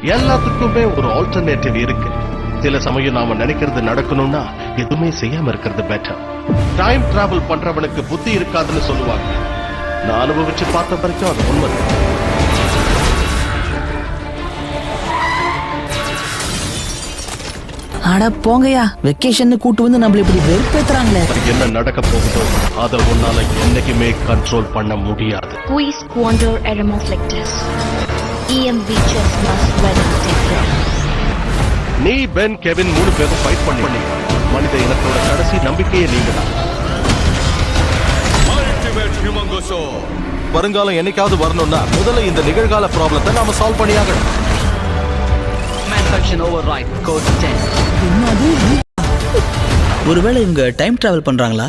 எல்லாத்துக்குமே ஒரு ஆல்டர்னேட்டிவ் இருக்கு. சில சமயம் நாம நினைக்கிறது நடக்கணும்னா எதுவுமே செய்யாம இருக்கிறது பெட்டர். டைம் டிராவல் பண்றவனுக்கு புத்தி இருக்காதுன்னு சொல்லுவாங்க. நான் அனுபவிச்சு பார்த்த வரைக்கும் அது உண்மை. அட போங்கயா, வெக்கேஷன் கூட்டு வந்து நம்மள இப்படி வெறுப்பேத்துறாங்களே. என்ன நடக்க போகுதோ அதை உன்னால என்னைக்குமே கண்ட்ரோல் பண்ண முடியாது. We squander elements like this. EMV just must let it take care. நீ, பென், கெவின் 3 பேரும் ஃபைட் பண்ணி மனித இனத்தோட கடைசி நம்பிக்கையே நீங்க தான். வருங்காலம் என்னைக்காவது வரணும்னா முதல்ல இந்த நிகழ்கால ப்ராப்ளத்தை நாம சால்வ் பண்ணியாகணும். ஒருவேளை இவங்க டைம் டிராவல் பண்றாங்களா?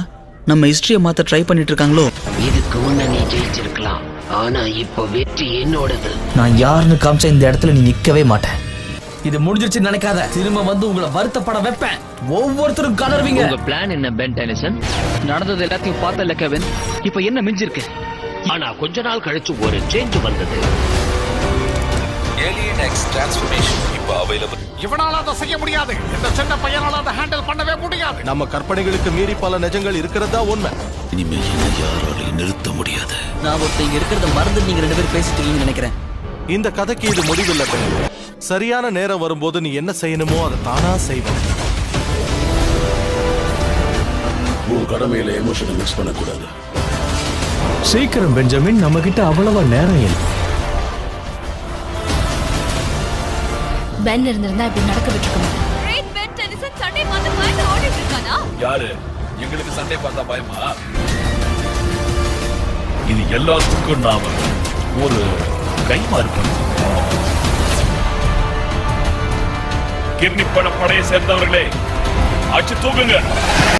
நம்ம ஹிஸ்டரியை மாத்த ட்ரை பண்ணிட்டு இருக்காங்களோ? இதுக்கு முன்ன நீ ஜெயிச்சிருக்கலாம், ஆனா இப்போ வெற்றி என்னோடது. நான் யாருன்னு காமிச்சா இந்த இடத்துல நீ நிக்கவே மாட்டேன். இது முடிஞ்சிருச்சு நினைக்காத. திரும்ப வந்து உங்களை வருத்தப்பட வைப்பேன். ஒவ்வொருத்தரும் கலர்வீங்க. உங்க பிளான் என்ன பென் டெனிசன்? நடந்தது எல்லாத்தையும் பார்த்தல கெவின். இப்போ என்ன மிஞ்சிருக்கு? ஆனா கொஞ்ச நாள் கழிச்சு ஒரு சேஞ்ச் வந்தது. Alien X transformation இப்போ available. இவனால அதை செய்ய முடியாது. இந்த சின்ன பையனால அதை ஹேண்டில் பண்ணவே முடியாது. நம்ம கற்பனைகளுக்கு மீறி பல நிஜங்கள் இருக்கிறதா உண்மை. இனிமே என்ன யாராலையும் நிறுத்த முடியாது. நான் ஒருத்தங்க இருக்கிறத மறந்து நீங்க 2 பேரும் பேசிட்டு இருக்கீங்கன்னு நினைக்கிறேன். இந்த கதைக்கு இது முடிவில்லை பென். சரியான நேரம் வரும்போது நீ என்ன செய்யணுமோ அதை தானா செய்வேன். உன் கடமையில எமோஷனை மிக்ஸ் பண்ணக்கூடாது. சீக்கிரம் பெஞ்சமின், நம்ம கிட்ட அவ்வளவா நேரம் இல்லை. பென் இருந்திருந்தா இப்படி நடக்க விட்டுருக்கணும். யாரு எங்களுக்கு சண்டை பார்த்தா பயமா? இது எல்லாத்துக்கும் நாம ஒரு கைமாறு பண்ணோம். கிட்னி பட படையை சேர்ந்தவர்களே, ஆச்சு தூக்குங்க.